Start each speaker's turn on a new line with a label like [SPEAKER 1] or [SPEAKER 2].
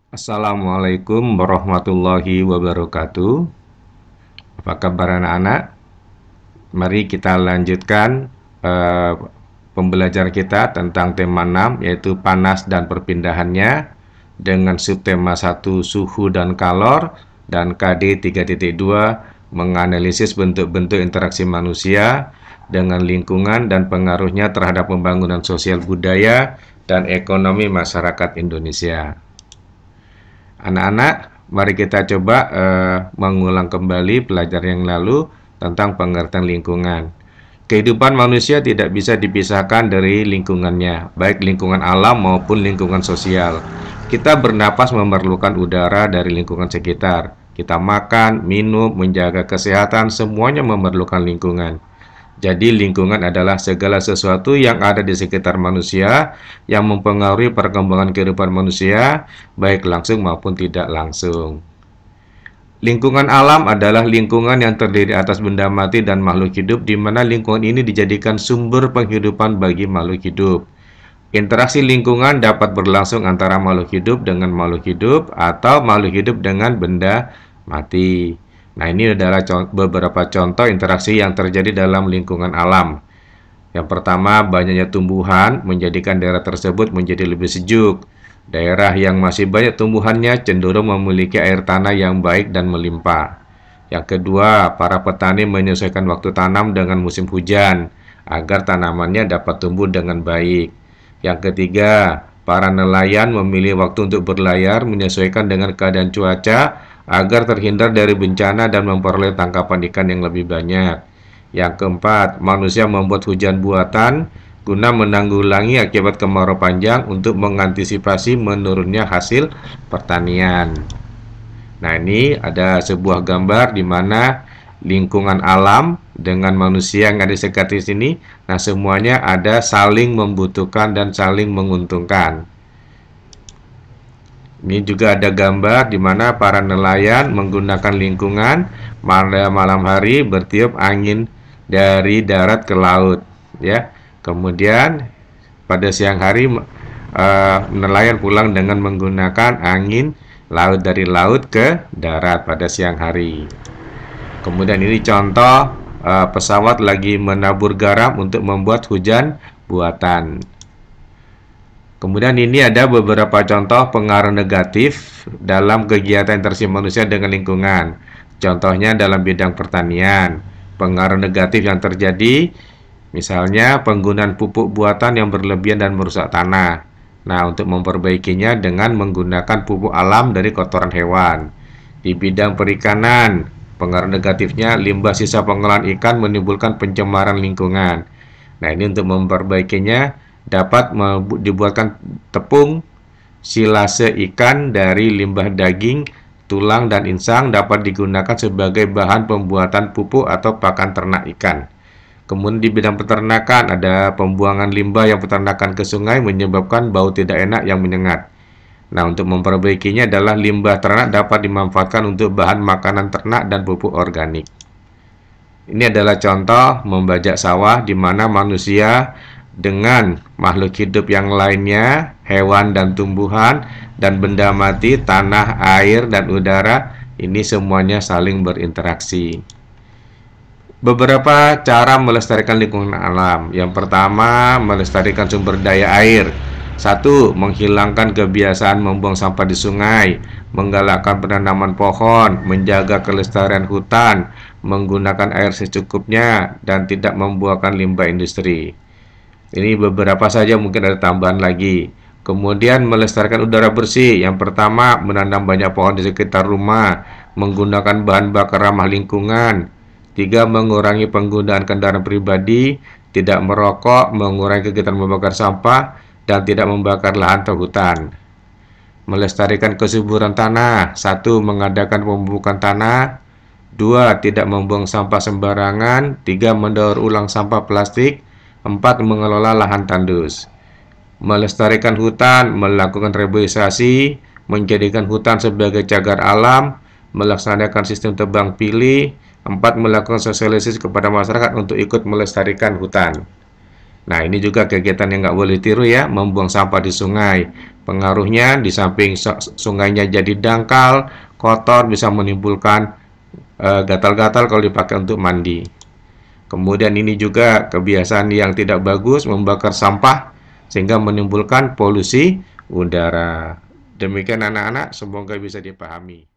[SPEAKER 1] Assalamualaikum warahmatullahi wabarakatuh. Apa kabar anak-anak? Mari kita lanjutkan eh, pembelajaran kita tentang tema 6 yaitu panas dan perpindahannya dengan subtema 1 suhu dan kalor dan KD 3.2 menganalisis bentuk-bentuk interaksi manusia dengan lingkungan dan pengaruhnya terhadap pembangunan sosial budaya dan ekonomi masyarakat Indonesia. Anak-anak, mari kita coba mengulang kembali pelajaran yang lalu tentang pengertian lingkungan. Kehidupan manusia tidak bisa dipisahkan dari lingkungannya, baik lingkungan alam maupun lingkungan sosial. Kita bernapas memerlukan udara dari lingkungan sekitar. Kita makan, minum, menjaga kesehatan, semuanya memerlukan lingkungan. Jadi lingkungan adalah segala sesuatu yang ada di sekitar manusia yang mempengaruhi perkembangan kehidupan manusia, baik langsung maupun tidak langsung. Lingkungan alam adalah lingkungan yang terdiri atas benda mati dan makhluk hidup, di mana lingkungan ini dijadikan sumber penghidupan bagi makhluk hidup. Interaksi lingkungan dapat berlangsung antara makhluk hidup dengan makhluk hidup atau makhluk hidup dengan benda mati. Nah, ini adalah beberapa contoh interaksi yang terjadi dalam lingkungan alam. Yang pertama, banyaknya tumbuhan menjadikan daerah tersebut menjadi lebih sejuk. Daerah yang masih banyak tumbuhannya cenderung memiliki air tanah yang baik dan melimpah. Yang kedua, para petani menyesuaikan waktu tanam dengan musim hujan agar tanamannya dapat tumbuh dengan baik. Yang ketiga, para nelayan memilih waktu untuk berlayar menyesuaikan dengan keadaan cuaca agar terhindar dari bencana dan memperoleh tangkapan ikan yang lebih banyak. Yang keempat, manusia membuat hujan buatan guna menanggulangi akibat kemarau panjang untuk mengantisipasi menurunnya hasil pertanian. Nah, ini ada sebuah gambar di mana lingkungan alam dengan manusia yang ada di sekitar sini. Nah, semuanya ada saling membutuhkan dan saling menguntungkan. Ini juga ada gambar di mana para nelayan menggunakan lingkungan pada malam hari bertiup angin dari darat ke laut, ya. Kemudian pada siang hari nelayan pulang dengan menggunakan angin laut dari laut ke darat pada siang hari. Kemudian ini contoh pesawat lagi menabur garam untuk membuat hujan buatan. Kemudian ini ada beberapa contoh pengaruh negatif dalam kegiatan interaksi manusia dengan lingkungan. Contohnya dalam bidang pertanian, pengaruh negatif yang terjadi misalnya penggunaan pupuk buatan yang berlebihan dan merusak tanah. Nah, untuk memperbaikinya dengan menggunakan pupuk alam dari kotoran hewan. Di bidang perikanan, pengaruh negatifnya limbah sisa pengolahan ikan menimbulkan pencemaran lingkungan. Nah, ini untuk memperbaikinya dapat dibuatkan tepung silase ikan dari limbah daging, tulang, dan insang dapat digunakan sebagai bahan pembuatan pupuk atau pakan ternak ikan. Kemudian di bidang peternakan ada pembuangan limbah yang peternakan ke sungai menyebabkan bau tidak enak yang menyengat. Nah, untuk memperbaikinya adalah limbah ternak dapat dimanfaatkan untuk bahan makanan ternak dan pupuk organik. Ini adalah contoh membajak sawah di mana manusia dengan makhluk hidup yang lainnya, hewan dan tumbuhan, dan benda mati, tanah, air, dan udara, ini semuanya saling berinteraksi. Beberapa cara melestarikan lingkungan alam. Yang pertama, melestarikan sumber daya air. Satu, menghilangkan kebiasaan membuang sampah di sungai, menggalakkan penanaman pohon, menjaga kelestarian hutan, menggunakan air secukupnya, dan tidak membuangkan limbah industri. Ini beberapa saja, mungkin ada tambahan lagi. Kemudian melestarikan udara bersih. Yang pertama, menanam banyak pohon di sekitar rumah, menggunakan bahan bakar ramah lingkungan. Tiga, mengurangi penggunaan kendaraan pribadi, tidak merokok, mengurangi kegiatan membakar sampah, dan tidak membakar lahan atau hutan. Melestarikan kesuburan tanah. Satu, mengadakan pemupukan tanah. Dua, tidak membuang sampah sembarangan. Tiga, mendaur ulang sampah plastik. Empat, mengelola lahan tandus. Melestarikan hutan, melakukan reboisasi, menjadikan hutan sebagai cagar alam, melaksanakan sistem tebang pilih. Empat, melakukan sosialisasi kepada masyarakat untuk ikut melestarikan hutan. Nah, ini juga kegiatan yang nggak boleh tiru ya, membuang sampah di sungai. Pengaruhnya di samping sungainya jadi dangkal, kotor, bisa menimbulkan gatal-gatal kalau dipakai untuk mandi. Kemudian ini juga kebiasaan yang tidak bagus, membakar sampah sehingga menimbulkan polusi udara. Demikian anak-anak, semoga bisa dipahami.